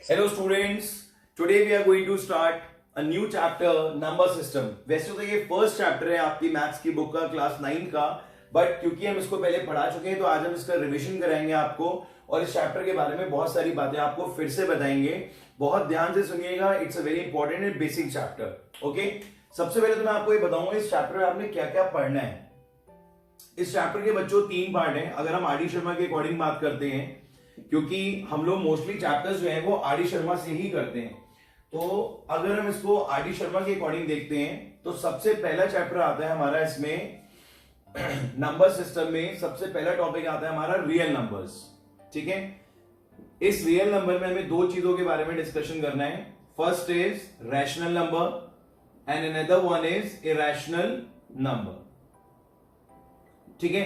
Hello students, today we are going to start a new chapter number system. वैसे तो ये first chapter है आपकी मैथ्स की बुक का क्लास 9 का, बट क्योंकि हम इसको पहले पढ़ा चुके हैं तो आज हम इसका रिवीजन कराएंगे आपको और इस चैप्टर के बारे में बहुत सारी बातें आपको फिर से बताएंगे. बहुत ध्यान से सुनिएगा, it's a very important and basic chapter. Okay, सबसे पहले तो मैं आपको ये बताऊंगा इस चैप्टर में आपने क्या क्या पढ़ना है. इस चैप्टर के बच्चों 3 पार्ट हैं. अगर हम आर.डी. शर्मा के अकॉर्डिंग बात करते हैं, क्योंकि हम लोग मोस्टली चैप्टर्स जो हैं वो आर.डी. शर्मा से ही करते हैं, तो अगर हम इसको आर.डी. शर्मा के अकॉर्डिंग देखते हैं तो सबसे पहला चैप्टर आता है हमारा इसमें नंबर सिस्टम में. सबसे पहला टॉपिक आता है हमारा रियल नंबर्स. ठीक है, इस रियल नंबर में हमें 2 चीजों के बारे में डिस्कशन करना है. First is rational number and another one is irrational number. ठीक है,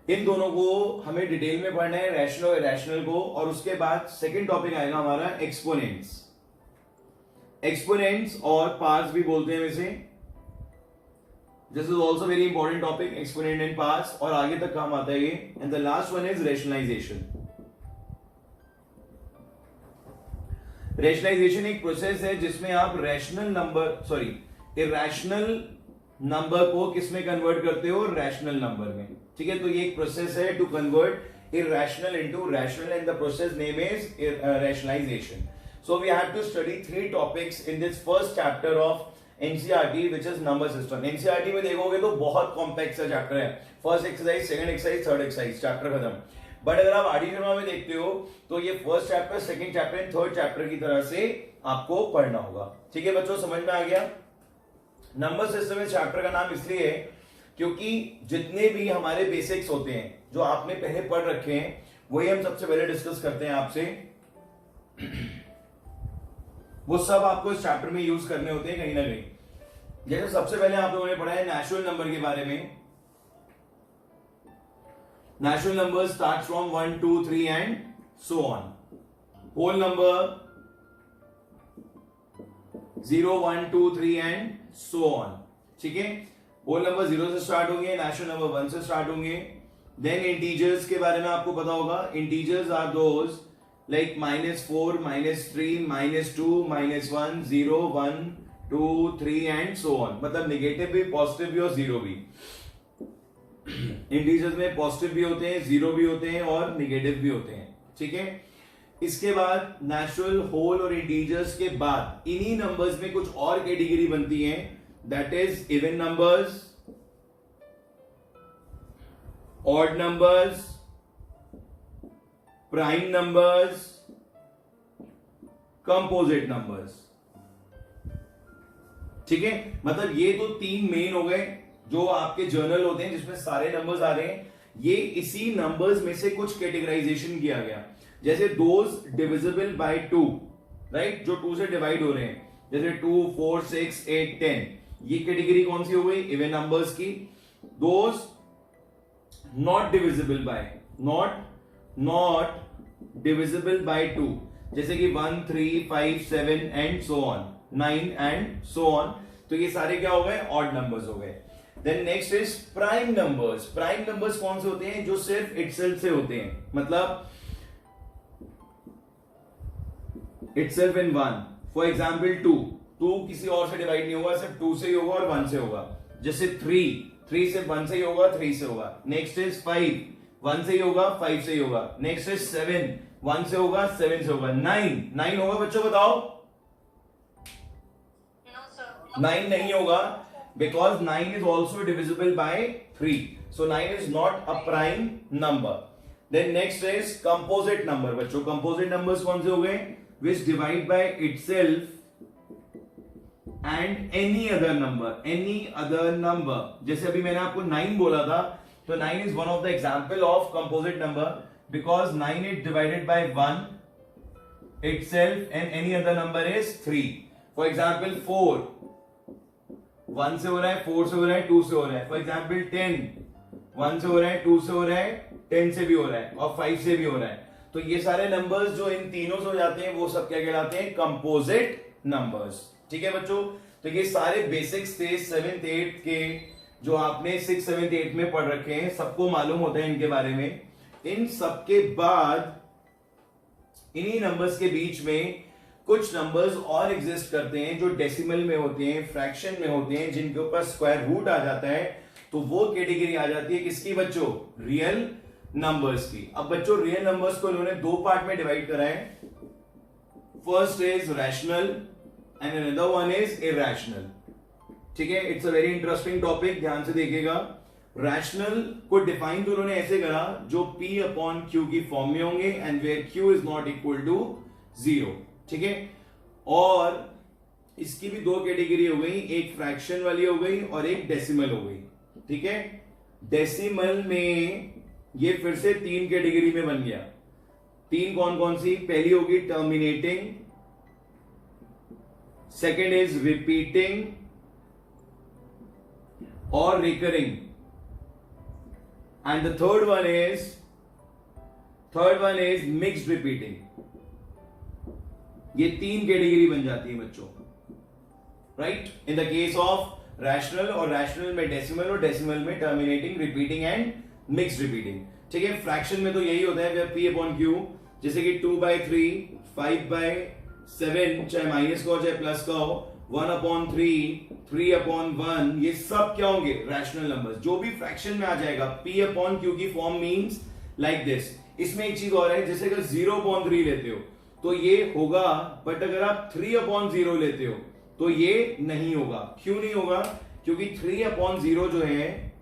इन दोनों को हमें डिटेल में पढ़ना है, रैशनल और इरैशनल को. और उसके बाद सेकंड टॉपिक आएगा हमारा एक्सपोनेंट्स. एक्सपोनेंट्स और पार्ट्स भी बोलते हैं इसे. This is also very important topic, exponent and parts, और आगे तक काम आता है ये. And the last one is rationalization. Rationalization एक प्रोसेस है जिसमें आप रैशनल नंबर इरैशनल नंबर को किसमें कन्वर्ट करते हो, रैशनल नंबर में. ठीक है, तो ये एक प्रोसेस है to convert irrational into rational and the process name is rationalization. So we have to study 3 topics in this first chapter of NCERT which is number system. NCERT में देखोगे तो बहुत कॉम्प्लेक्स चैप्टर है. First exercise, second exercise, third exercise, chapter खत्म. But अगर आप R D. Sharma में देखते हो तो ये first chapter, second chapter and third chapter की तरह से आपको पढ़ना होगा. ठीक है बच्चों, समझ में आ गया. नंबर सिस्टम इस चैप्टर का नाम इसलिए है क्योंकि जितने भी हमारे बेसिक्स होते हैं जो आपने पहले पढ़ रखे हैं वही हम सबसे पहले डिस्कस करते हैं आपसे. वो सब आपको इस चैप्टर में यूज करने होते हैं कहीं ना कहीं. जैसे सबसे पहले आप लोगों ने पढ़ा है नेचुरल नंबर के बारे में. Natural number start from 1 2 3 and so on. Whole number 0 1 2 3 and so on. ठीक है, होल नंबर 0 से स्टार्ट होंगे, नेचुरल नंबर 1 से स्टार्ट होंगे. देन इंटीजर्स के बारे में आपको पता होगा. Integers are those like -4 -3 -2 -1 0 1 2 3 and so on. मतलब नेगेटिव भी, पॉजिटिव भी और जीरो भी. इंटीजर्स में पॉजिटिव भी होते हैं, जीरो भी होते हैं और नेगेटिव भी होते हैं. ठीक है, इसके बाद नेचुरल, होल और इंटीजर्स के बाद इन्हीं नंबर्स में कुछ और कैटेगरी बनती है. That is even numbers, odd numbers, prime numbers, composite numbers. ठीक है, मतलब ये तो 3 मेन हो गए जो आपके जर्नल होते हैं जिसमें सारे नंबर्स आ रहे हैं. ये इसी नंबर्स में से कुछ कैटेगराइजेशन किया गया. जैसे दोज डिविजिबल बाय 2, राइट, जो 2 से डिवाइड हो रहे हैं, जैसे 2 4 6 8 10, ये कैटेगरी कौन सी हो गई, इवन नंबर्स की. Those not divisible by, not divisible by 2, जैसे कि 1 3 5 7 and so on, 9 and so on. तो ये सारे क्या हो गए, ऑड नंबर्स हो गए. Then next is prime numbers. Prime numbers कौन से होते हैं, जो सिर्फ इटसेल्फ से होते हैं, मतलब itself in 1. फॉर एग्जाम्पल 2 किसी और से डिवाइड नहीं होगा, सिर्फ 2 से ही होगा और 1 से होगा. जैसे 3 सिर्फ 1 से ही होगा, 3 से होगा. नेक्स्ट इज 5, 1 से ही होगा, 5 से ही होगा. नेक्स्ट इज 7, 1 से होगा, 7 से होगा. 9 होगा बच्चों, बताओ. 9 नहीं होगा because 9 is also divisible by 3. So 9 is not a prime number. Then next is composite number. बच्चों कंपोजिट नंबर्स कौन से हो गए, which divide by itself and any other number. जैसे अभी मैंने आपको 9 बोला था, तो 9 is one of the example of composite number because 9 is divided by 1 itself and any other number is 3. For example 4, 1 से हो रहा है, 4 से हो रहा है, 2 से हो रहा है. For example 10, 1 से हो रहा है, 2 से हो रहा है, 10 से भी हो रहा है और 5 से भी हो रहा है. तो ये सारे नंबर्स जो इन तीनों से हो जाते हैं वो सब क्या कहलाते हैं, कंपोजिट नंबर्स. ठीक है बच्चों, तो ये सारे बेसिक्स थे 7th 8th के जो आपने 6th 7th 8th में पढ़ रखे हैं, सबको मालूम होता है इनके बारे में. इन सबके बाद इन्हीं नंबर्स के बीच में कुछ नंबर्स और एग्जिस्ट करते हैं जो डेसिमल में होते हैं, फ्रैक्शन में होते हैं, जिनके ऊपर स्क्वायर रूट आ जाता है। तो वो कैटेगरी आ जाती है किसकी बच्चों? रियल नंबर्स की। अब बच्चों रियल नंबर्स को इन्होंने दो पार्ट में डिवाइड करा है। First is rational and another one is irrational. ठीक है, it's a very interesting topic, ध्यान से देखिएगा। रैशनल को डिफाइन तो उन्होंने ऐसे करा, जो P अपॉन Q की फॉर्म में होंगे and where Q is not equal to 0। ठीक है, और इसकी भी दो कैटेगरी हो गई, एक फ्रैक्शन वाली हो गई और एक डेसिमल हो गई। ठीक है, डेसिमल में ये फिर से तीन कैटेगरी में बन गया। तीन कौन कौन सी? पहली होगी टर्मिनेटिंग, सेकेंड इज रिपीटिंग और recurring, and the third one is mixed repeating. ये तीन कैटेगरी बन जाती है बच्चों, right? In the case of rational, और रैशनल में डेसिमल, और डेसिमल में terminating, repeating and mixed repeating. ठीक है, फ्रैक्शन में तो यही होता है, P अपॉन Q, जैसे कि 2/3, 5/7, चाहे माइनस का हो चाहे प्लस का हो, 1/3, 3/1, ये सब क्या होंगे? Rational numbers. जो भी फ्रैक्शन में आ जाएगा P अपॉन Q की फॉर्म मींस लाइक दिस। इसमें एक चीज और है, जैसे अगर 0/3 लेते हो तो ये होगा, बट अगर आप 3/0 लेते हो तो ये नहीं होगा। क्यों नहीं होगा? क्योंकि 3/0 जो है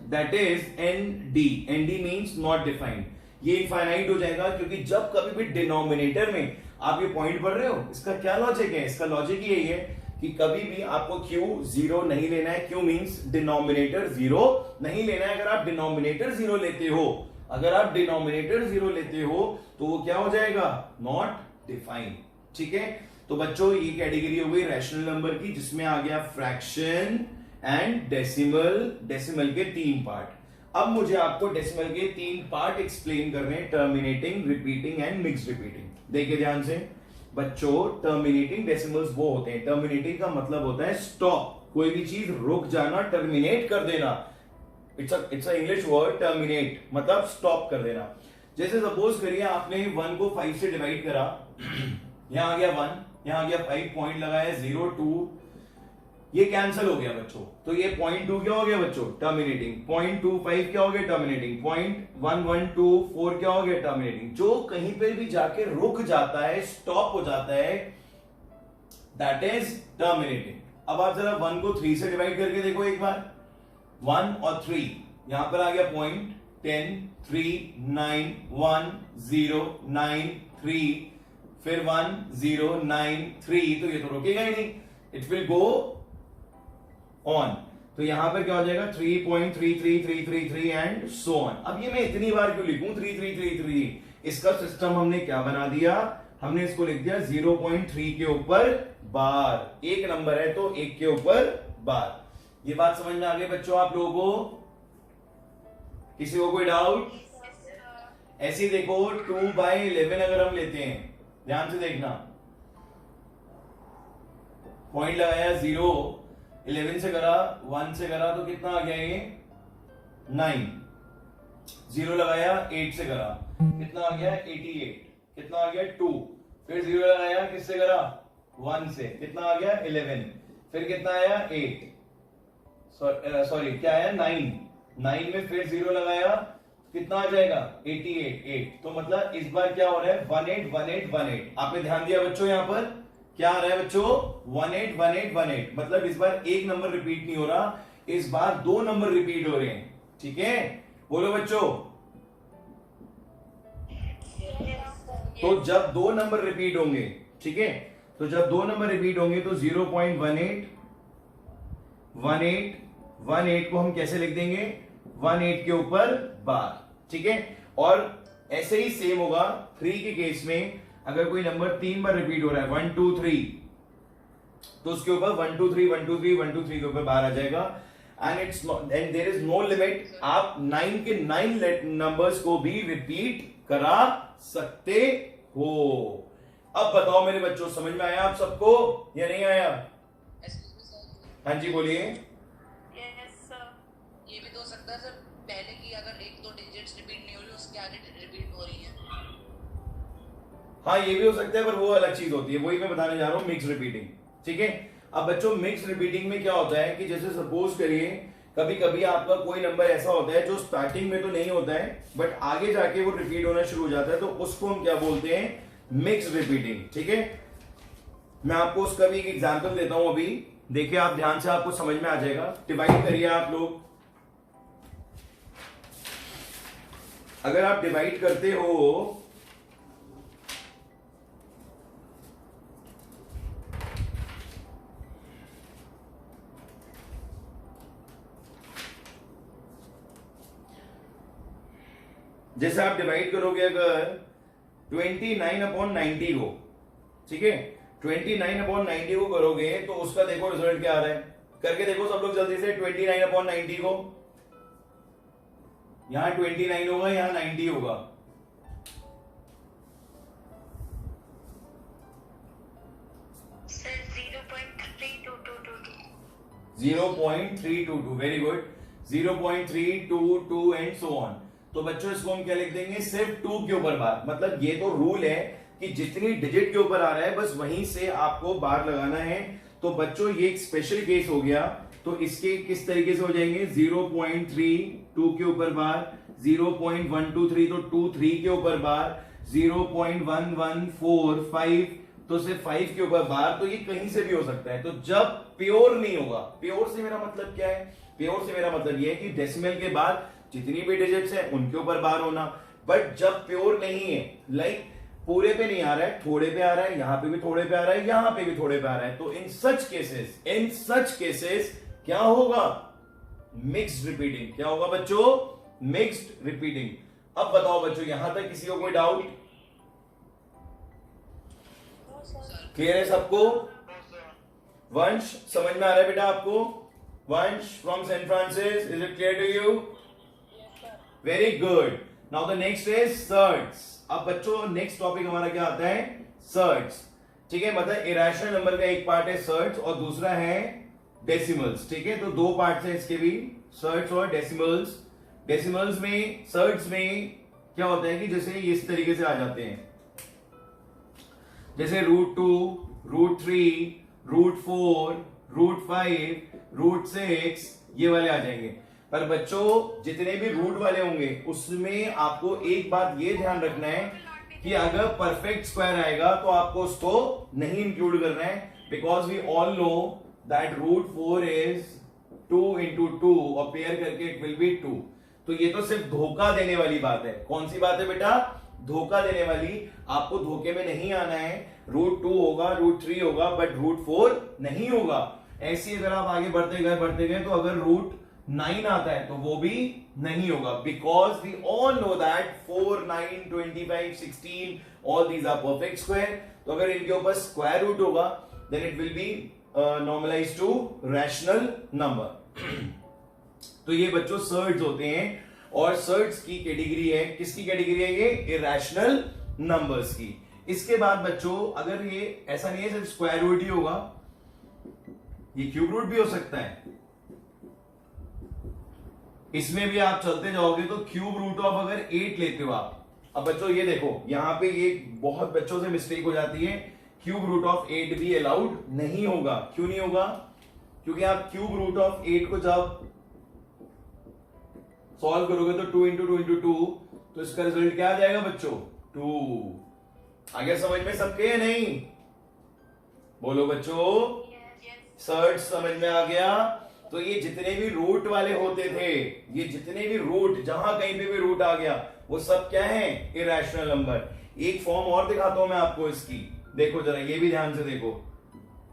that is ND। ND means not defined. ये इनफाइनाइट हो जाएगा, क्योंकि जब कभी भी डिनोमिनेटर में आप ये पॉइंट पढ़ रहे हो, इसका क्या लॉजिक है? इसका लॉजिक यही है कि कभी भी आपको Q 0 नहीं लेना है। Q मींस डिनोमिनेटर 0 नहीं लेना है। अगर आप डिनोमिनेटर 0 लेते हो, तो वो क्या हो जाएगा? Not defined. ठीक है, तो बच्चों ये कैटेगरी हो गई रैशनल नंबर की, जिसमें आ गया फ्रैक्शन एंड डेसिमल। डेसिमल के तीन पार्ट। अब मुझे आपको डेसिमल के तीन पार्ट एक्सप्लेन करने हैं, terminating, repeating and mixed repeating. देखिए ध्यान से बच्चों, टर्मिनेटिंग डेसिमल्स वो होते हैं, टर्मिनेटिंग का मतलब होता है स्टॉप, कोई भी चीज रुक जाना, टर्मिनेट कर देना। It's a English word, terminate मतलब स्टॉप कर देना। जैसे सपोज करिए आपने 1 को 5 से डिवाइड करा, यहां आ गया 1, यहां आ गया 5, पॉइंट लगाया 0, 2, ये कैंसिल हो गया बच्चों। तो ये 0.2 क्या हो गया बच्चों? टर्मिनेटिंग। 0.25 क्या हो गया? टर्मिनेटिंग। 0.1124 क्या हो गया? टर्मिनेटिंग। जो कहीं पे भी जाके रुक जाता है, स्टॉप हो जाता है, दैट इज टर्मिनेटिंग। अब आप जरा 1 को 3 से डिवाइड करके देखो एक बार। 1 और 3, यहां पर आ गया पॉइंट 10, 3, 9, 1, 0, 9, 3, फिर 1, 0, 9, 3, तो ये तो रुकेगा ही नहीं, इट विल गो ऑन। तो यहां पर क्या हो जाएगा? 3.33333 एंड सो ऑन। अब ये मैं इतनी बार क्यों लिखूं 3333? इसका सिस्टम हमने क्या बना दिया? हमने इसको लिख दिया 0.3 के ऊपर बार। एक नंबर है तो एक के ऊपर बार। ये बात समझ में आ गई बच्चों आप लोगों को? किसी को कोई डाउट? ऐसे ही देखो 2/11 अगर हम लेते हैं, ध्यान से देखना, पॉइंट लगाया 0, 11 से करा, 1 से करा, तो कितना आ गया ये? 9। 0 लगाया, 8 से करा, कितना आ गया? 88। कितना आ गया? 2। फिर 0 लगाया, किससे करा? 1 से, कितना आ गया? 11। फिर कितना आया? 8, सॉरी क्या आया? 9। 9 में फिर 0 लगाया, कितना आ जाएगा? 88। 8। तो मतलब इस बार क्या हो रहा है? 18 18 18। आपने ध्यान दिया बच्चों? यहां पर क्या आ रहा है बच्चों? 18 18 18। मतलब इस बार एक नंबर रिपीट नहीं हो रहा, इस बार दो नंबर रिपीट हो रहे हैं। ठीक है, बोलो बच्चों। तो जब दो नंबर रिपीट होंगे, ठीक है, तो जब दो नंबर रिपीट होंगे तो 0.18 18 18 को हम कैसे लिख देंगे? 18 के ऊपर बार। ठीक है, और ऐसे ही सेम होगा 3 के केस में। अगर कोई नंबर 3 बार रिपीट हो रहा है, 1 2 3, तो उसके ऊपर 1 2 3 1 2 3 1 2 3 के ऊपर बार आ जाएगा। And there is no limit. आप 9 के 9 नंबर्स को भी रिपीट करा सकते हो। अब बताओ मेरे बच्चों, समझ में आया आप सबको या नहीं आया? हाँ जी बोलिए। ये भी तो हो सकता है सर, पहले की अगर 1-2 डिजिट्स रिपीट नहीं हो रही, उसके आगे रिपीट हो रही है। हाँ ये भी हो सकता है, पर वो अलग चीज होती है, वही मैं बताने जा रहा हूँ, मिक्स रिपीटिंग। ठीक है, अब बच्चों मिक्स रिपीटिंग में क्या होता है कि जैसे सपोज करिए कभी कभी आपका कोई नंबर ऐसा होता है जो स्टार्टिंग में तो नहीं होता है बट आगे जाके वो रिपीट होना शुरू हो जाता है, तो उसको हम क्या बोलते हैं, मिक्स रिपीटिंग। ठीक है, मैं आपको उसका भी एक एग्जांपल देता हूं अभी, देखिए आप ध्यान से, आपको समझ में आ जाएगा। डिवाइड करिए आप लोग, अगर आप डिवाइड करते हो जैसे आप डिवाइड करोगे अगर 29/90 को, ठीक है, 29/90 को करोगे तो उसका देखो रिजल्ट क्या आ रहा है, करके देखो सब लोग जल्दी से। 29/90 को, यहां 29 होगा, यहां 90 होगा, sir 0.3222 0.322, very good, 0.322 and so on. तो बच्चों इसको हम क्या लिख देंगे, सिर्फ 2 के ऊपर बार, मतलब ये तो रूल है कि जितनी डिजिट के ऊपर आ रहा है बस वहीं से आपको बार लगाना है। तो बच्चों ये एक स्पेशल केस हो गया, तो इसके किस तरीके से हो जाएंगे, 0.32 के ऊपर बार, 0.123 तो 23 के ऊपर बार, 0.1145 तो सिर्फ 5 के ऊपर बार। तो ये कहीं से भी हो सकता है। तो जब प्योर नहीं होगा, प्योर से मेरा मतलब क्या है, प्योर से मेरा मतलब ये है कि डेसिमल के बाद जितनी भी डिजिट्स है उनके ऊपर बार होना। बट जब प्योर नहीं है, लाइक पूरे पे नहीं आ रहा है, थोड़े पे आ रहा है, यहां पे भी थोड़े पे आ रहा है, यहां पे भी थोड़े पे आ रहा है, तो इन सच केसेस क्या होगा, मिक्स्ड रिपीटिंग। क्या होगा बच्चों, मिक्स्ड रिपीटिंग। अब बताओ बच्चों, यहां तक किसी को कोई डाउट, क्लियर है सबको? वंश समझ में आ रहा है बेटा आपको? Vansh from saint Francis, is it clear to you? Very good. Now the next is surds. अब बच्चों नेक्स्ट टॉपिक हमारा क्या आता है, सर्ट्स। ठीक है, मतलब इरेशनल नंबर का एक पार्ट है सर्ट्स और दूसरा है डेसिमल्स। ठीक है, तो दो पार्ट्स हैं इसके भी, सर्ट्स और डेसिमल्स। डेसिमल्स में, सर्ट्स में क्या होता है कि जैसे ये इस तरीके से आ जाते हैं, जैसे √2, √3, √4, √5, √6, ये वाले आ जाएंगे। पर बच्चों जितने भी रूट वाले होंगे उसमें आपको एक बात ये ध्यान रखना है कि अगर परफेक्ट स्क्वायर आएगा तो आपको उसको नहीं इंक्लूड करना है, because we all know that √4 is 2 into 2 और पेयर करके इट विल बी 2। तो ये तो सिर्फ धोखा देने वाली बात है। कौन सी बात है बेटा, धोखा देने वाली। आपको धोखे में नहीं आना है, √2 होगा, √3 होगा, बट √4 नहीं होगा। ऐसे अगर आप आगे बढ़ते गए तो अगर √9 आता है तो वो भी नहीं होगा, because we all know that 4, 9, 25, 16 all these are perfect square. तो अगर इनके ऊपर स्क्वायर रूट होगा then it will be normalize to rational number. तो ये बच्चों सर्ट्स होते हैं, और सर्ट्स की कैटेगरी है, किसकी कैटेगरी है ये, इरेशनल नंबर्स की। इसके बाद बच्चों अगर ये ऐसा नहीं है सिर्फ स्क्वायर रूट ही होगा, ये क्यूब रूट भी हो सकता है, इसमें भी आप चलते जाओगे तो क्यूब रूट ऑफ अगर 8 लेते हो आप। अब बच्चों ये देखो यहां पे ये बहुत बच्चों से मिस्टेक हो जाती है, क्यूब रूट ऑफ 8 भी अलाउड नहीं होगा। क्यों नहीं होगा, क्योंकि आप क्यूब रूट ऑफ 8 को जब सॉल्व करोगे तो 2 into 2 into 2, तो इसका रिजल्ट क्या आ जाएगा बच्चों, 2। आ गया समझ में सबके, नहीं बोलो बच्चों, सर्च समझ में आ गया? तो ये जितने भी रूट वाले होते थे, ये जितने भी रूट, जहां कहीं पे भी रूट आ गया वो सब क्या है, इरेशनल नंबर। एक फॉर्म और दिखाता हूं मैं आपको इसकी, देखो जरा ये भी ध्यान से देखो।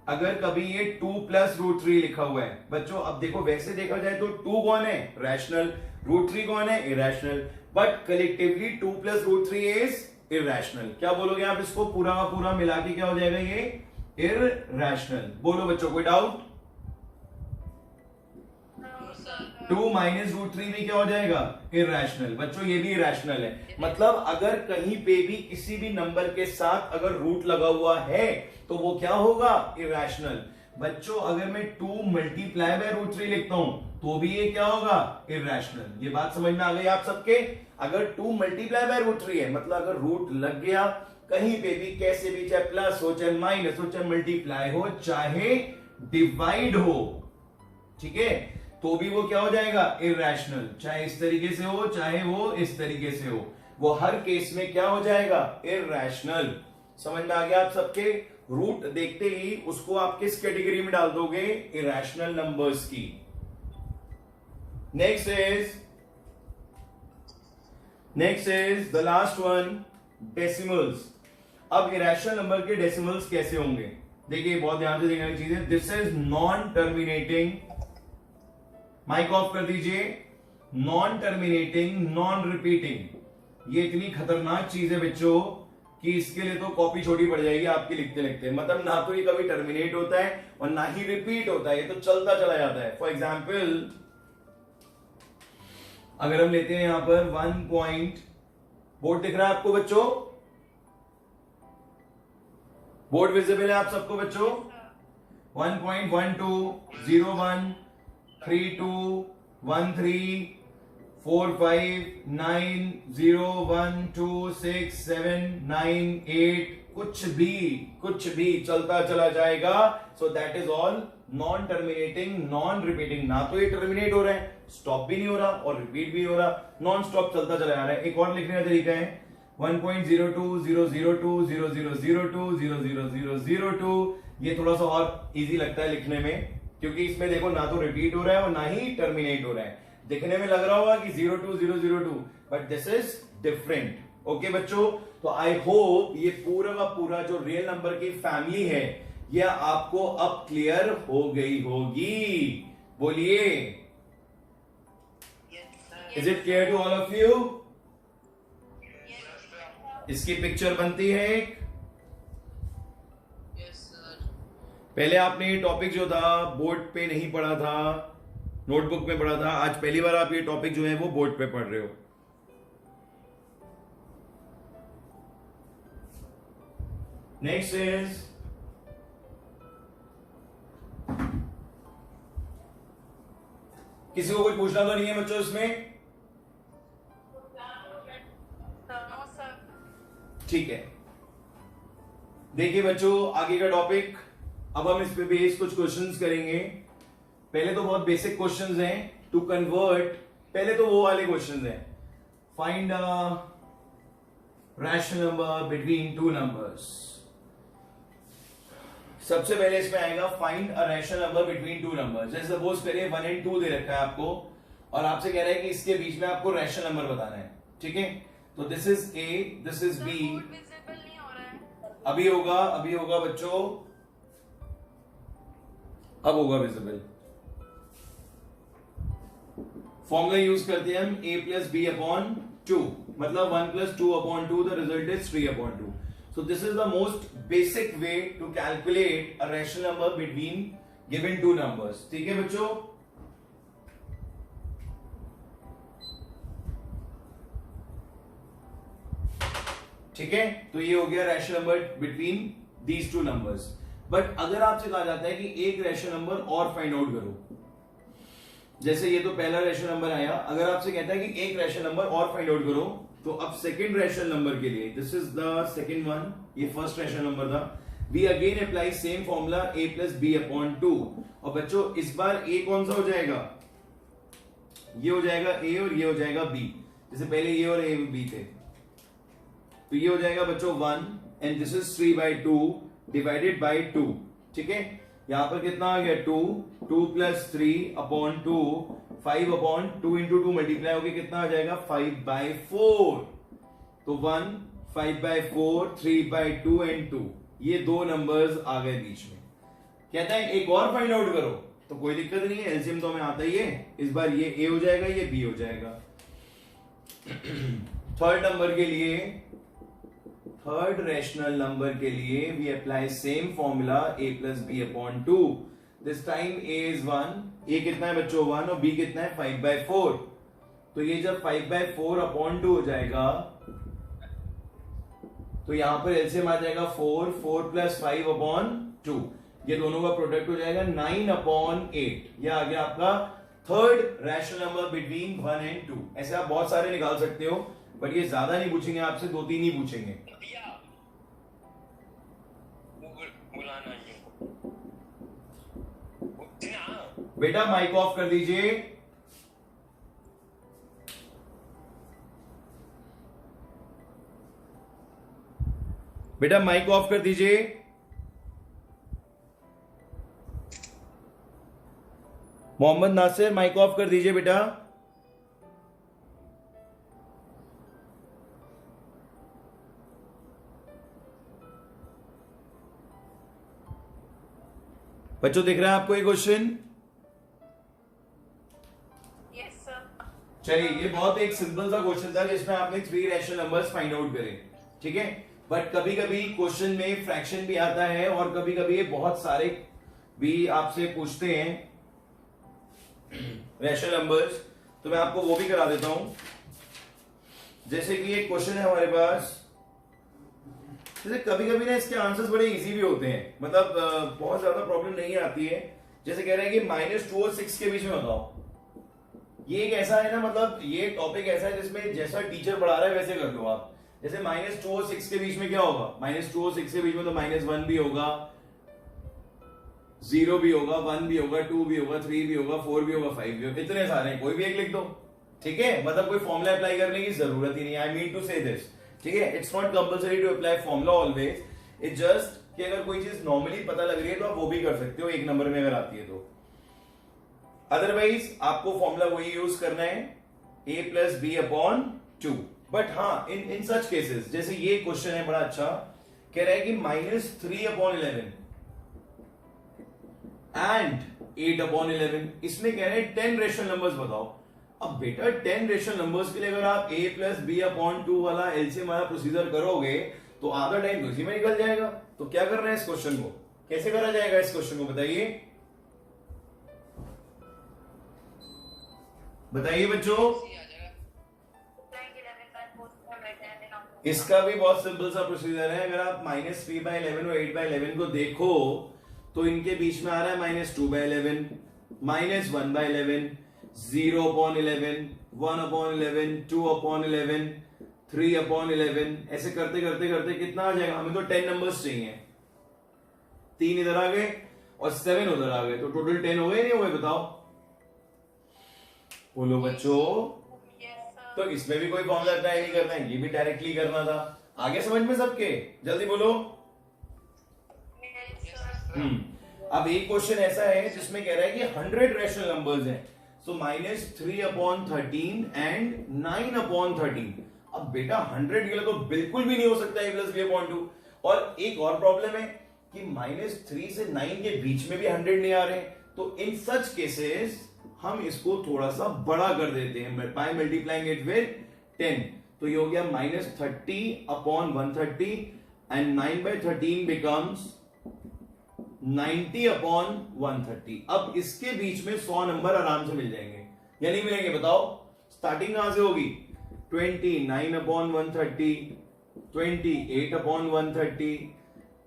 अगर कभी ये 2 + √3 लिखा हुआ है बच्चों, अब देखो वैसे देखा जाए तो 2 कौन है, रैशनल, √3 कौन है, irrational, but collectively 2 + √3 is irrational. क्या बोलोगे आप इसको, पूरा का पूरा मिला के क्या हो जाएगा ये, इरैशनल। बोलो बच्चों कोई डाउट? 2 - √3 भी क्या हो जाएगा, इरैशनल। बच्चों ये भी इरैशनल है, मतलब अगर कहीं पे भी किसी भी नंबर के साथ अगर रूट लगा हुआ है तो वो क्या होगा, इरैशनल। बच्चों अगर मैं 2 × √3 लिखता हूं तो भी ये क्या होगा, इरैशनल। ये बात समझ में आ गई आप सबके? अगर 2 × √3 है, मतलब अगर रूट लग गया कहीं पे भी कैसे भी, चाहे प्लस हो, चाहे माइनस हो, चाहे मल्टीप्लाई हो, चाहे डिवाइड हो, ठीक है, तो भी वो क्या हो जाएगा, इरैशनल। चाहे इस तरीके से हो, चाहे वो इस तरीके से हो, वो हर केस में क्या हो जाएगा, इरैशनल। समझ में आ गया आप सबके? रूट देखते ही उसको आप किस कैटेगरी में डाल दोगे, इरैशनल नंबर्स की। Next is the last one, decimals. अब इरैशनल नंबर के डेसिमल्स कैसे होंगे, देखिए बहुत ध्यान से देखने वाली चीज है। This is non terminating, mic off कर दीजिए, नॉन टर्मिनेटिंग, नॉन रिपीटिंग। ये इतनी खतरनाक चीज है बच्चों कि इसके लिए तो कॉपी छोटी पड़ जाएगी आपकी लिखते लिखते। मतलब ना तो ये कभी टर्मिनेट होता है और ना ही रिपीट होता है, ये तो चलता चला जाता है। फॉर एग्जाम्पल अगर हम लेते हैं यहां पर 1 पॉइंट, बोर्ड दिख रहा है आपको बच्चों? बोर्ड विजिबल है आप सबको बच्चों? 1.1201 32 13 4 5 9 0 1 2 6 7 9 8, कुछ भी चलता चला जाएगा। So that is all non terminating, non repeating. ना तो ये टर्मिनेट हो रहा है, स्टॉप भी नहीं हो रहा और रिपीट भी हो रहा, नॉन स्टॉप चलता चला जा रहा है। एक और लिखने का तरीका है 1.02000200020002। ये थोड़ा सा और इजी लगता है लिखने में, क्योंकि इसमें देखो ना तो रिपीट हो रहा है और ना ही टर्मिनेट हो रहा है। दिखने में लग रहा होगा कि 02002, but this is different. Okay बच्चों, तो आई होप ये पूरा का पूरा जो रियल नंबर की फैमिली है यह आपको अब क्लियर हो गई होगी। बोलिए, is it clear to all of you? इसकी पिक्चर बनती है एक। पहले आपने ये टॉपिक जो था बोर्ड पे नहीं पढ़ा था, नोटबुक में पढ़ा था। आज पहली बार आप ये टॉपिक जो है वो बोर्ड पे पढ़ रहे हो। नेक्स्ट इज किसी को कुछ पूछना तो नहीं है बच्चों इसमें? ठीक है, देखिए बच्चों आगे का टॉपिक, अब हम इस पे बेस कुछ क्वेश्चंस करेंगे। पहले तो बहुत बेसिक क्वेश्चंस हैं टू कन्वर्ट। पहले तो वो वाले क्वेश्चंस हैं, find a rational number between two numbers. सबसे पहले इसमें आएगा find a rational number between two numbers. जैसे सपोज करिए 1 और 2 दे रखा है आपको और आपसे कह रहा है कि इसके बीच में आपको रैशनल नंबर बताना है, ठीक है? तो this is A, this is B. अभी होगा बच्चों, अब होगा विजिबल। फॉर्मूला यूज करते हैं हम a प्लस बी अपॉन 2, मतलब 1 plus 2 upon 2, the result is 3 upon 2। So this is the most basic way to calculate a rational number between given two numbers. ठीक है बच्चों? ठीक है, तो ये हो गया rational number between these two numbers. But अगर आपसे कहा जाता है कि एक रैशनल नंबर और फाइंड आउट करो, जैसे ये तो पहला रैशनल नंबर आया, अगर आपसे कहता है कि एक रैशनल नंबर और फाइंड आउट करो, तो अब सेकंड रैशनल नंबर के लिए, this is the second one, ये फर्स्ट रैशनल नंबर था, we again apply same formula a plus B upon 2। और बच्चों इस बार a कौन सा हो जाएगा? ये हो जाएगा a और ये हो जाएगा b। जैसे पहले ये और a b थे, तो ये हो जाएगा बच्चों 1 and this is 3/2 divided by 2। ठीक है, यहां पर कितना आ गया 2, 2 plus 3 upon 2, 5 upon 2 into 2 multiply होकर कितना आ जाएगा 5/4। तो 1, 5/4, 3/2 एंड 2, ये दो नंबर्स आ गए बीच में। कहता है एक और फाइंड आउट करो, तो कोई दिक्कत नहीं है, एलसीएम तो हमें आता ही है। इस बार ये a हो जाएगा, ये b हो जाएगा। थर्ड नंबर के लिए, थर्ड रैशनल नंबर के लिए we apply same formula a plus B upon 2। This time a is 1, a कितना है बच्चों 1 और b कितना है 5/4। तो ये जब 5/4 अपॉन 2 हो जाएगा, तो यहां पर एलसीएम आ जाएगा 4, 4 प्लस 5 अपॉन 2, ये दोनों का प्रोडक्ट हो जाएगा 9 अपॉन 8। ये आ गया आपका third rational number between 1 and 2। ऐसे आप बहुत सारे निकाल सकते हो, बट ये ज्यादा नहीं पूछेंगे आपसे, 2-3 ही पूछेंगे। बुलाना ये ना। बेटा माइक ऑफ कर दीजिए। बेटा माइक ऑफ कर दीजिए। मोहम्मद नासिर माइक ऑफ कर दीजिए बेटा। बच्चों दिख रहा है आपको ये क्वेश्चन? Yes, sir. चलिए, ये बहुत एक सिंपल सा क्वेश्चन था जिसमें आपने 3 रैशनल नंबर्स फाइंड आउट करे, ठीक है। बट कभी कभी क्वेश्चन में फ्रैक्शन भी आता है और कभी कभी ये बहुत सारे भी आपसे पूछते हैं रैशनल नंबर्स, तो मैं आपको वो भी करा देता हूं। जैसे कि एक क्वेश्चन है हमारे पास, जैसे कभी कभी ना इसके आंसर्स बड़े इजी भी होते हैं, मतलब बहुत ज्यादा प्रॉब्लम नहीं आती है। जैसे कह रहे हैं कि -2 और 6 के बीच में बताओ। ये एक ऐसा है ना, मतलब ये टॉपिक ऐसा है जिसमें जैसा टीचर पढ़ा रहा है वैसे कर लो आप। जैसे -2 और 6 के बीच में क्या होगा, -2 और 6 के बीच में तो -1 भी होगा, 0 भी होगा, 1 भी होगा, 2 भी होगा, 3 भी होगा, 4 भी होगा, 5 भी होगा, इतने सारे हैं, कोई भी एक लिख दो, ठीक है। मतलब कोई फॉर्मूला अप्लाई करने की जरूरत ही नहीं। I mean to say this, ठीक है। It's not compulsory to apply formula always, it just कि अगर कोई चीज नॉर्मली पता लग रही है तो आप वो भी कर सकते हो एक नंबर में अगर आती है तो। अदरवाइज आपको फॉर्मूला वही यूज करना है, a + b/2। बट हाँ, इन सच केसेस, जैसे ये क्वेश्चन है बड़ा अच्छा, कह रहा है कि -3/11 एंड 8/11, इसमें कह रहे हैं 10 रेशनल नंबर्स बताओ। अब बेटा 10 रेशनल नंबर्स के लिए अगर आप a + b/2 वाला एलसीएम वाला प्रोसीजर करोगे तो आधा टाइम तो इसी में निकल जाएगा। तो क्या करना है इस क्वेश्चन को, कैसे करा जाएगा इस क्वेश्चन को, बताइए बताइए बच्चों। Applying 11 by 4 for right hand and on. इसका भी बहुत सिंपल सा प्रोसीजर है। अगर आप -3/11 और 8/11 को देखो तो इनके बीच में आ रहा है -2/11, -1/11, 0/11, 1/11, 2/11, 3/11, ऐसे करते करते करते कितना आ जाएगा, हमें तो 10 नंबर्स चाहिए। 3 इधर आ गए और 7 उधर आ गए, तो टोटल 10 हो गए नहीं हुए, बताओ बोलो बच्चों। Yes, sir. तो इसमें भी कोई फॉर्मूला अप्लाई नहीं करना है, ये भी डायरेक्टली करना था। आगे समझ में सबके, जल्दी बोलो। Yes, sir. अब एक क्वेश्चन ऐसा है जिसमें कह रहा है कि 100 रैशनल नंबर्स हैं, सो -3/13 एंड 9/13। अब बेटा 100 के लिए तो बिल्कुल भी नहीं हो सकता a + b/2। और एक और प्रॉब्लम है कि -3 से 9 के बीच में भी 100 नहीं आ रहे, तो इन सच केसेस हम इसको थोड़ा सा बड़ा कर देते हैं बाय मल्टीप्लाइंग इट विद 10। तो ये हो गया -30/130 एंड 9/13 बिकम्स 90/130। अब इसके बीच में 100 नंबर आराम से मिल जाएंगे या नहीं मिलेंगे, बताओ। स्टार्टिंग कहां से होगी, 29/130, 28/130,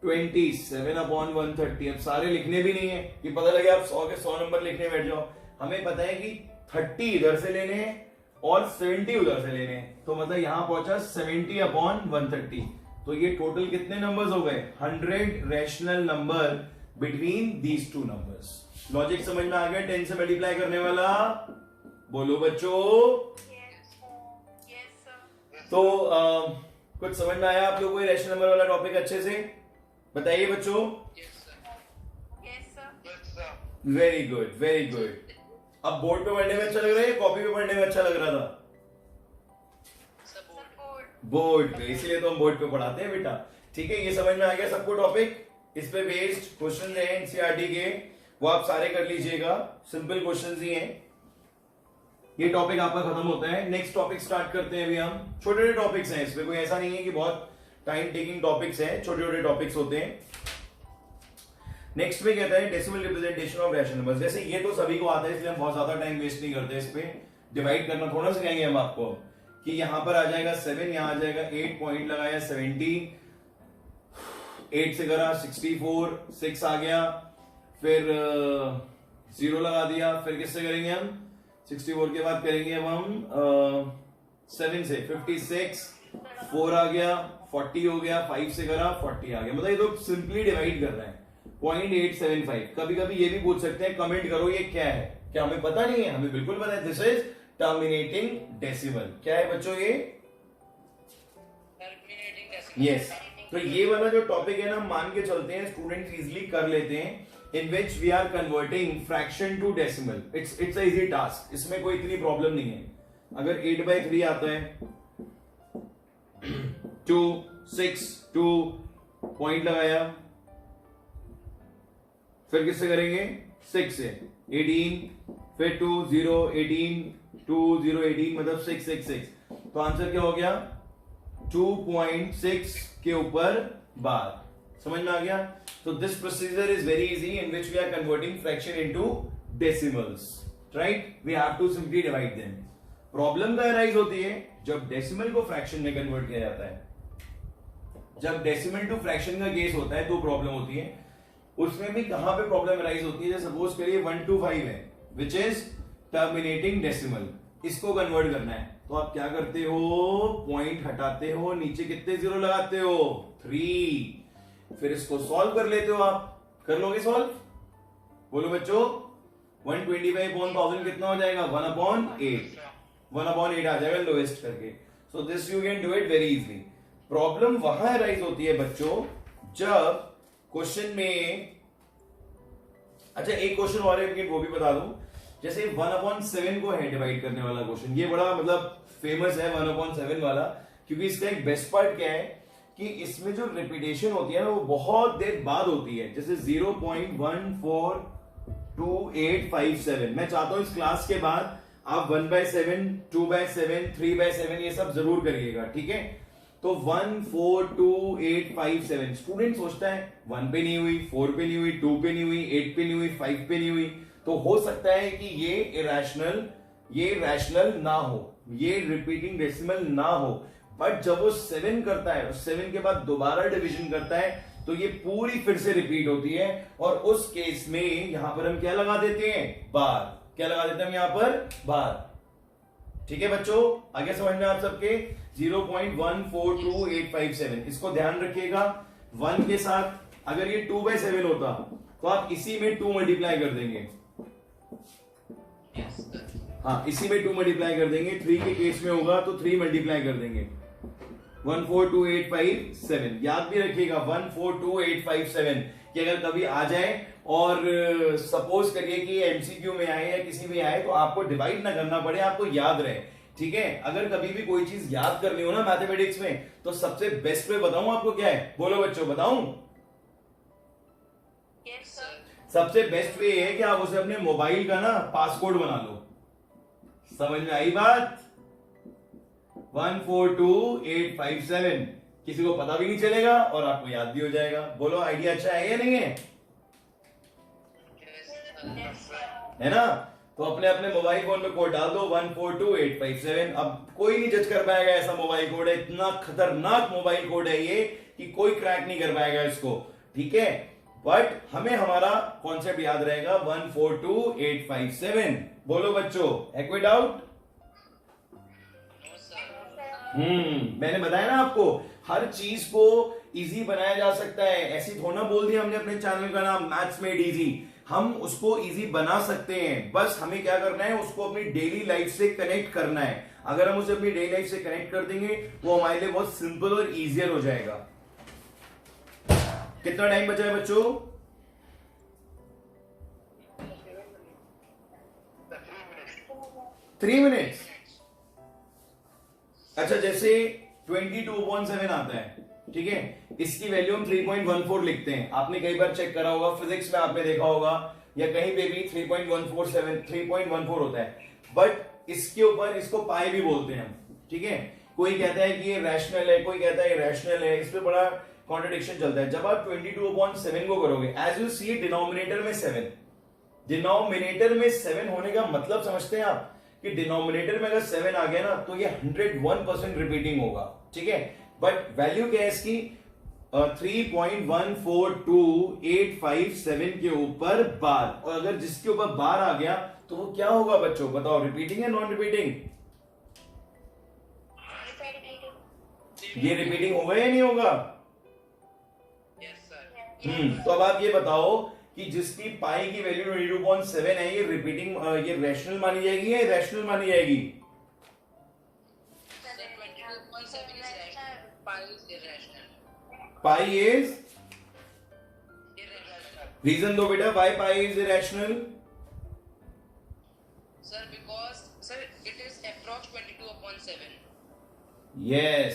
27/130। अब सारे लिखने भी नहीं है कि पता लगे आप 100 के 100 नंबर लिखने बैठ जाओ। हमें पता है कि 30 इधर से लेने हैं और 70 उधर से लेने हैं, तो मतलब यहां पहुंचा 70/130। तो ये टोटल कितने नंबर्स हो गए, 100 rational number between these two numbers. Logic समझ में आ गया 10 से मल्टीप्लाई करने वाला, बोलो बच्चों। Yes, sir. Yes, sir. तो कुछ समझ में आया आप लोगों को रैशनल नंबर वाला टॉपिक अच्छे से, बताइए बच्चों। Yes, sir. Very good very good. अब बोर्ड पे पढ़ने में अच्छा लग रहा है या कॉपी पे पढ़ने में अच्छा लग रहा था? Support. बोर्ड पे, इसलिए तो हम बोर्ड पे पढ़ाते हैं बेटा, ठीक है। ये समझ में आ गया सबको टॉपिक, इस पे बेस्ड क्वेश्चन है एनसीईआरटी के, वो आप सारे कर लीजिएगा, सिंपल क्वेश्चंस ही हैं। ये टॉपिक आपका खत्म होता है, नेक्स्ट टॉपिक स्टार्ट करते हैं। अभी हम छोटे छोटे टॉपिक्स हैं, इसमें कोई ऐसा नहीं है कि बहुत टाइम टेकिंग टॉपिक्स हैं, छोटे छोटे टॉपिक्स होते हैं। नेक्स्ट पे कहता है decimal representation of rational numbers. जैसे ये तो सभी को आता है, इसलिए हम बहुत ज्यादा टाइम वेस्ट नहीं करते। इस पे डिवाइड करना थोड़ा सिखाएंगे हम आपको कि यहां पर आ जाएगा 7, यहां आ जाएगा 8, पॉइंट लगाया 70, 8 से करा 64, 6 आ गया, फिर 0 लगा दिया, फिर किससे करेंगे हम, 64 के बाद करेंगे अब हम 7 से 56, 4 आ गया, 40 हो गया, 5 से करा 40 आ गया। मतलब ये तो सिंपली डिवाइड कर रहे हैं, 0.875। कभी कभी ये भी पूछ सकते हैं, कमेंट करो ये क्या है, क्या हमें पता नहीं है? हमें बिल्कुल पता है, दिस इज टर्मिनेटिंग डेसिमल। क्या है बच्चों ये? Terminating decimal. यस। तो ये वाला जो टॉपिक है ना, मान के चलते हैं स्टूडेंट्स इजीली कर लेते हैं, in which we are converting fraction to decimal. It's a easy task, इसमें कोई इतनी प्रॉब्लम नहीं है। अगर 8/3 आता है 2 6 2 पॉइंट लगाया, फिर किससे करेंगे? 6 से 18, फिर 2 0 18 2 0 18 मतलब 6 6 6। तो आंसर क्या हो गया? 2.6 के ऊपर बार। समझ में आ गया? तो this procedure is very easy in which we are converting fraction into decimals, right? We have to simply divide them. Problem का अराइज होती है जब डेसिमल को फ्रैक्शन में कन्वर्ट किया जाता है। जब डेसिमल टू फ्रैक्शन का केस होता है तो प्रॉब्लम होती है। उसमें भी कहां पे प्रॉब्लम अराइज होती है? जैसे सपोज करिए 125 है, विच इज टर्मिनेटिंग डेसिमल, इसको कन्वर्ट करना है। तो आप क्या करते हो? पॉइंट हटाते हो, नीचे कितने जीरो लगाते हो? 3। फिर इसको सॉल्व कर लेते हो। आप कर लोगे सॉल्व? बोलो बच्चों। 125/1000 कितना हो जाएगा? 1/8। 1/8 आ जाएगा लोएस्ट करके। So this you can do it very easily. Problem वहां अराइज होती है बच्चों जब क्वेश्चन में, अच्छा एक क्वेश्चन और है लेकिन वो भी बता दूं। जैसे 1/7 को है डिवाइड करने वाला क्वेश्चन, ये बड़ा मतलब फेमस है 1/7 वाला, क्योंकि इसका एक बेस्ट पार्ट क्या है कि इसमें जो रिपीटेशन होती है ना वो बहुत देर बाद होती है। जैसे 0.142857। मैं चाहता हूं इस क्लास के बाद आप 1/7 2/7 3/7 ये सब जरूर करिएगा, ठीक है? तो 142857 स्टूडेंट सोचता है 1 पे नहीं हुई, 4 पे नहीं हुई, 2 पे नहीं हुई, 8 पे नहीं हुई, 5 पे नहीं हुई। तो हो सकता है कि ये रैशनल ना हो, ये रिपीटिंग डेसिमल ना हो। बट जब वो 7 करता है, 7 के बाद दोबारा डिवीजन करता है, तो ये पूरी फिर से रिपीट होती है। और उस केस में यहां पर हम क्या लगा देते हैं? बार। क्या लगा देते हैं हम यहां पर? बार। ठीक है बच्चों, आगे समझ में आप सबके? 0.142857 इसको ध्यान रखिएगा। 1 के साथ अगर ये 2/7 होता तो आप इसी में 2 मल्टीप्लाई कर देंगे। हाँ, इसी में 2 मल्टीप्लाई कर देंगे। 3 के केस में होगा तो 3 मल्टीप्लाई कर देंगे। 142,857 याद भी रखिएगा। 142,857 कि अगर कभी आ जाए और सपोज करिए कि एमसीक्यू में आए या किसी में आए तो आपको डिवाइड ना करना पड़े, आपको याद रहे, ठीक है? अगर कभी भी कोई चीज याद करनी हो ना मैथमेटिक्स में, तो सबसे बेस्ट वे बताऊं आपको क्या है? बोलो बच्चों, बताऊं? Yes, sir. सबसे बेस्ट वे है कि आप उसे अपने मोबाइल का ना पासकोड बना लो। समझ में आई बात? 142,857 किसी को पता भी नहीं चलेगा और आपको याद भी हो जाएगा। बोलो आइडिया अच्छा है या नहीं है? Yes, sir. है ना? तो अपने अपने मोबाइल फोन में कोड डाल दो 142,857। अब कोई नहीं जज कर पाएगा ऐसा मोबाइल कोड है, इतना खतरनाक मोबाइल कोड है ये कि कोई क्रैक नहीं कर पाएगा इसको, ठीक है? बट हमें हमारा कॉन्सेप्ट याद रहेगा 142,857। बोलो बच्चों, है कोई डाउट? मैंने बताया ना आपको, हर चीज को इजी बनाया जा सकता है। ऐसी थोड़ा बोल दिया हमने अपने चैनल का नाम मैथ्स मेड इजी। हम उसको इजी बना सकते हैं, बस हमें क्या करना है? उसको अपनी डेली लाइफ से कनेक्ट करना है। अगर हम उसे अपनी डेली लाइफ से कनेक्ट कर देंगे वो हमारे लिए बहुत सिंपल और इजियर हो जाएगा। कितना टाइम बचा है बच्चों? 3 मिनट्स। अच्छा, जैसे 22/7 आता है, ठीक है? इसकी वैल्यू हम 3.14 लिखते हैं। आपने कई बार चेक करा होगा, फिजिक्स में आपने देखा होगा या कहीं पे भी 3.14 होता है। बट इसके ऊपर इसको पाई भी बोलते हैं हम, ठीक है? कोई कहता है कि ये रैशनल है, कोई कहता है ये रैशनल है। इस पे बड़ा कॉन्ट्रडिक्शन चलता है। जब आप 22/7 को करोगे, एज यू सी डिनोमिनेटर में 7, डिनोमिनेटर में 7 होने का मतलब समझते हैं आप कि डिनोमिनेटर में अगर 7 आ गया ना तो ये 101% रिपीटिंग होगा, ठीक है? बट वैल्यू क्या है इसकी? 3.142857 के ऊपर बार। और अगर जिसके ऊपर बार आ गया तो वो क्या होगा बच्चों? बताओ, रिपीटिंग है नॉन रिपीटिंग? ये रिपीटिंग होगा या नहीं होगा? तो अब आप ये बताओ कि जिसकी पाई की वैल्यू 22.7 है, ये रिपीटिंग, ये रैशनल मानी जाएगी या इरेशनल मानी जाएगी? Sir, 22.7 is rational. Pi is irrational. Pi is, Irrational. Reason दो बेटा, why pi is irrational? Sir, because sir, it is approx 22/7. Yes,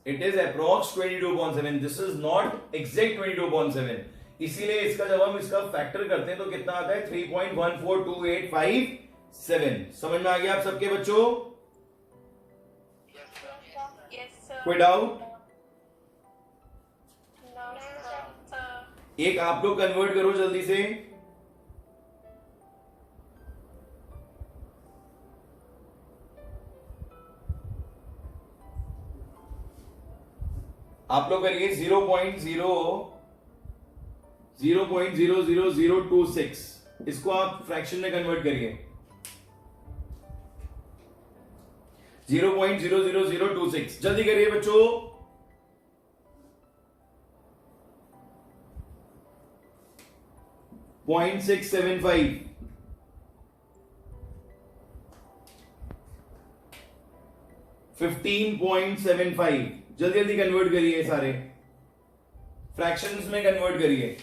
it is approx 22.7. This is not exact 22.7. इसीलिए इसका जब हम इसका फैक्टर करते हैं तो कितना आता है? 3.142857. समझ में आ गया आप सबके बच्चों? Yes, sir. कोई डाउट? No, sir. एक आप लोग कन्वर्ट करो जल्दी से। आप लोग करिए 0.0000026, इसको आप फ्रैक्शन में कन्वर्ट करिए। 0.00026 जल्दी करिए बच्चों। .675, 15.75, जल्दी जल्दी कन्वर्ट करिए, सारे फ्रैक्शंस में कन्वर्ट करिए।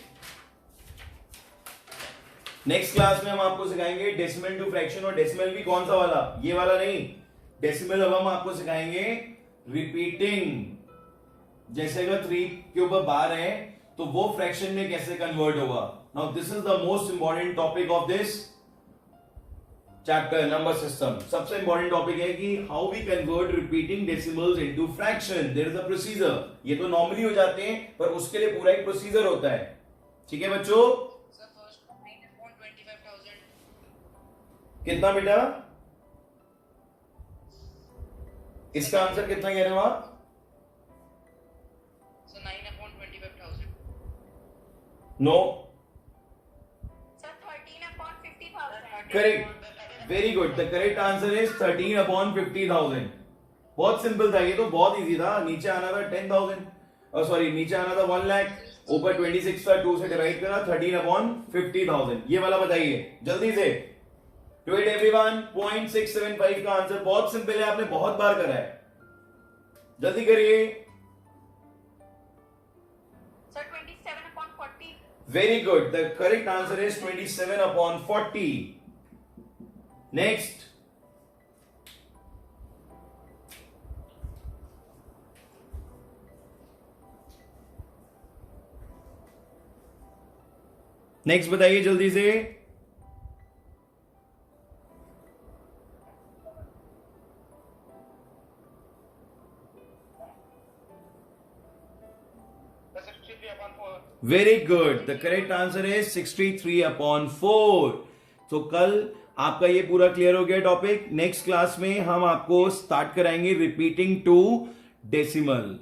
नेक्स्ट क्लास में हम आपको सिखाएंगे डेसिमल टू फ्रैक्शन, और डेसिमल भी कौन सा वाला? ये वाला नहीं, डेसिमल अब हम आपको सिखाएंगे रिपीटिंग। जैसे अगर 3 के ऊपर बार है तो वो फ्रैक्शन में कैसे कन्वर्ट होगा। Now this is the most important topic of this chapter, number system. सबसे इंपॉर्टेंट टॉपिक है कि how we convert repeating decimals into fraction. There is a procedure. ये तो नॉर्मली हो जाते हैं, पर उसके लिए पूरा एक प्रोसीजर होता है। ठीक है बच्चों? Sir, first 9/25,000. कितना बेटा? इसका आंसर कितना कह रहे हो आप? Sir, 9/25,000. No, Sir, 13/50,000. Correct, very good. The correct answer is 13/50,000। बहुत सिंपल था ये तो, बहुत इजी था। नीचे आना था 10,000, और सॉरी नीचे आना था 1 लाख, ऊपर 26 था, 2 से डिवाइड करा, 13/50,000। ये वाला बताइए जल्दी से। टू इट एवरीवन, 0.675 का आंसर बहुत सिंपल है, आपने बहुत बार करा है। जल्दी करिए। Sir, 27/40. Very good, the correct answer is 27/40। Next, next बताइए जल्दी से। Very good, the correct answer is 63/4। तो कल आपका ये पूरा क्लियर हो गया टॉपिक। नेक्स्ट क्लास में हम आपको स्टार्ट कराएंगे रिपीटिंग टू डेसिमल।